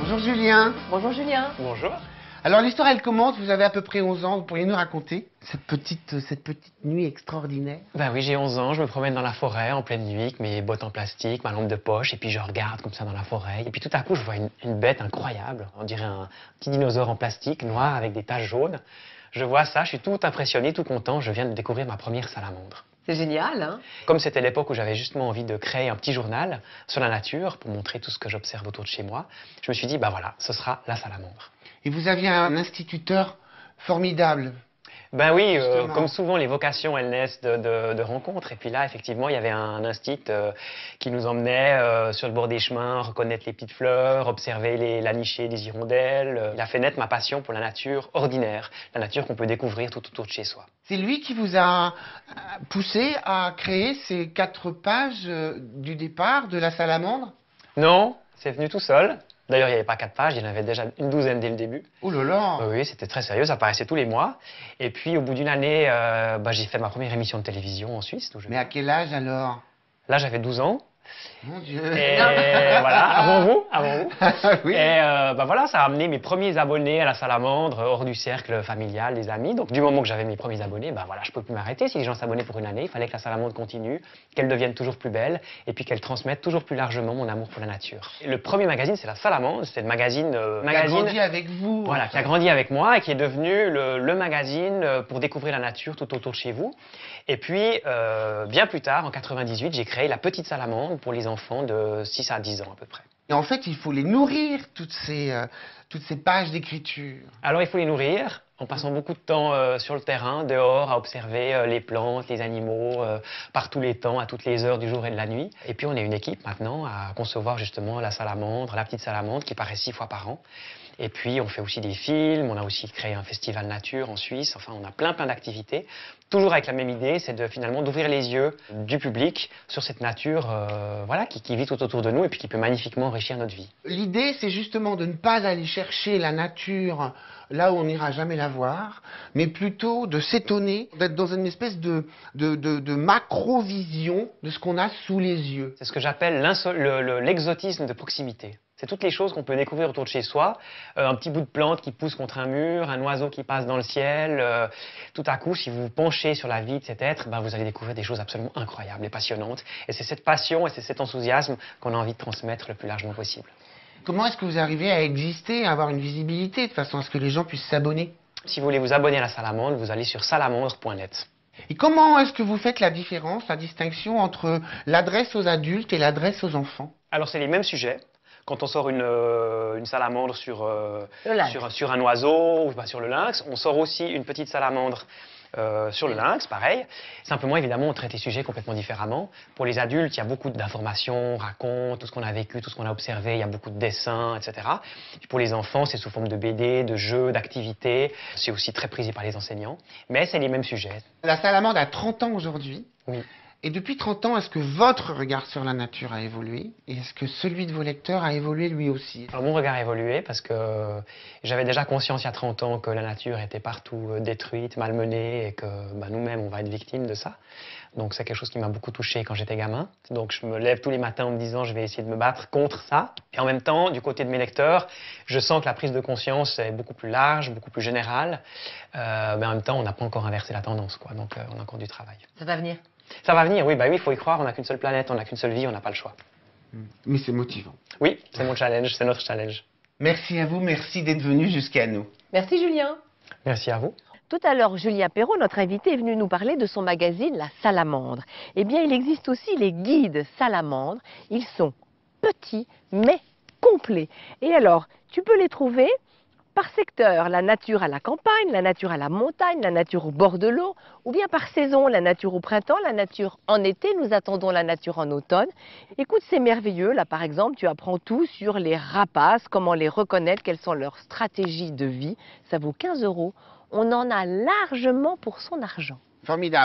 Bonjour Julien. Bonjour Julien. Bonjour. Alors l'histoire elle commence, vous avez à peu près 11 ans, vous pourriez nous raconter cette petite nuit extraordinaire? Ben oui, j'ai 11 ans, je me promène dans la forêt en pleine nuit avec mes bottes en plastique, ma lampe de poche, et puis je regarde comme ça dans la forêt. Et puis tout à coup, je vois une bête incroyable, on dirait un petit dinosaure en plastique, noir avec des taches jaunes. Je vois ça, je suis tout impressionné, tout content, je viens de découvrir ma première salamandre. C'est génial, hein? Comme c'était l'époque où j'avais justement envie de créer un petit journal sur la nature pour montrer tout ce que j'observe autour de chez moi, je me suis dit, bah voilà, ce sera la salamandre. Et vous aviez un instituteur formidable. Ben oui, Justement. comme souvent, les vocations, elles naissent de rencontres. Et puis là, effectivement, il y avait un instit qui nous emmenait sur le bord des chemins, reconnaître les petites fleurs, observer la nichée des hirondelles. Il a fait naître ma passion pour la nature ordinaire, la nature qu'on peut découvrir tout autour de chez soi. C'est lui qui vous a poussé à créer ces 4 pages du départ de la salamandre? Non, c'est venu tout seul. D'ailleurs, il n'y avait pas 4 pages, il y en avait déjà une douzaine dès le début. Oh là là. Oui, c'était très sérieux, ça apparaissait tous les mois. Et puis, au bout d'une année, j'ai fait ma première émission de télévision en Suisse. Mais à quel âge alors? Là, j'avais 12 ans. Mon Dieu. Et voilà, avant vous. Oui. Et voilà, ça a amené mes premiers abonnés à la salamandre, hors du cercle familial, des amis. Donc du moment que j'avais mes premiers abonnés, voilà, je ne peux plus m'arrêter. Si les gens s'abonnaient pour une année, il fallait que la salamandre continue, qu'elle devienne toujours plus belle, et puis qu'elle transmette toujours plus largement mon amour pour la nature. Et le premier magazine, c'est la Salamandre, c'est le magazine... Qui a grandi avec vous. Voilà, qui a grandi avec moi et qui est devenu le magazine pour découvrir la nature tout autour de chez vous. Et puis, bien plus tard, en 98, j'ai créé la Petite Salamandre pour les enfants de 6 à 10 ans à peu près. Et en fait, il faut les nourrir, toutes ces pages d'écriture. Alors, il faut les nourrir en passant beaucoup de temps sur le terrain, dehors, à observer les plantes, les animaux, par tous les temps, à toutes les heures du jour et de la nuit. Et puis, on est une équipe maintenant à concevoir justement la salamandre, la petite salamandre qui paraît 6 fois par an. Et puis, on fait aussi des films, on a aussi créé un festival nature en Suisse. Enfin, on a plein d'activités. Toujours avec la même idée, c'est finalement d'ouvrir les yeux du public sur cette nature voilà, qui vit tout autour de nous et puis qui peut magnifiquement enrichir notre vie. L'idée, c'est justement de ne pas aller chercher la nature là où on n'ira jamais la voir, mais plutôt de s'étonner, d'être dans une espèce de macro-vision de ce qu'on a sous les yeux. C'est ce que j'appelle l'exotisme de proximité. C'est toutes les choses qu'on peut découvrir autour de chez soi. Un petit bout de plante qui pousse contre un mur, un oiseau qui passe dans le ciel. Tout à coup, si vous vous penchez sur la vie de cet être, vous allez découvrir des choses absolument incroyables et passionnantes. Et c'est cette passion et c'est cet enthousiasme qu'on a envie de transmettre le plus largement possible. Comment est-ce que vous arrivez à exister, à avoir une visibilité, de façon à ce que les gens puissent s'abonner? Si vous voulez vous abonner à la Salamandre, vous allez sur salamandre.net. Et comment est-ce que vous faites la différence, la distinction entre l'adresse aux adultes et l'adresse aux enfants? Alors, c'est les mêmes sujets. Quand on sort une salamandre sur un oiseau ou sur le lynx, on sort aussi une petite salamandre sur le lynx, pareil. Simplement, évidemment, on traite les sujets complètement différemment. Pour les adultes, il y a beaucoup d'informations, on raconte tout ce qu'on a vécu, tout ce qu'on a observé, il y a beaucoup de dessins, etc. Et pour les enfants, c'est sous forme de BD, de jeux, d'activités. C'est aussi très prisé par les enseignants. Mais c'est les mêmes sujets. La salamandre a 30 ans aujourd'hui. Oui. Et depuis 30 ans, est-ce que votre regard sur la nature a évolué? Et est-ce que celui de vos lecteurs a évolué lui aussi? Alors mon regard a évolué parce que j'avais déjà conscience il y a 30 ans que la nature était partout détruite, malmenée et que nous-mêmes on va être victimes de ça. Donc c'est quelque chose qui m'a beaucoup touché quand j'étais gamin. Donc je me lève tous les matins en me disant je vais essayer de me battre contre ça. Et en même temps, du côté de mes lecteurs, je sens que la prise de conscience est beaucoup plus large, beaucoup plus générale. Mais en même temps, on n'a pas encore inversé la tendance, quoi. Donc on a encore du travail. Ça va venir. Ça va venir, oui, il faut y croire, on n'a qu'une seule planète, on n'a qu'une seule vie, on n'a pas le choix. Mais c'est motivant. Oui, c'est mon challenge, c'est notre challenge. Merci à vous, merci d'être venu jusqu'à nous. Merci Julien. Merci à vous. Tout à l'heure, Julien Perrault, notre invité, est venu nous parler de son magazine La Salamandre. Eh bien, il existe aussi les guides Salamandre. Ils sont petits, mais complets. Et alors, tu peux les trouver par secteur, la nature à la campagne, la nature à la montagne, la nature au bord de l'eau, ou bien par saison, la nature au printemps, la nature en été, nous attendons la nature en automne. Écoute, c'est merveilleux, là par exemple, tu apprends tout sur les rapaces, comment les reconnaître, quelles sont leurs stratégies de vie. Ça vaut 15 €. On en a largement pour son argent. Formidable.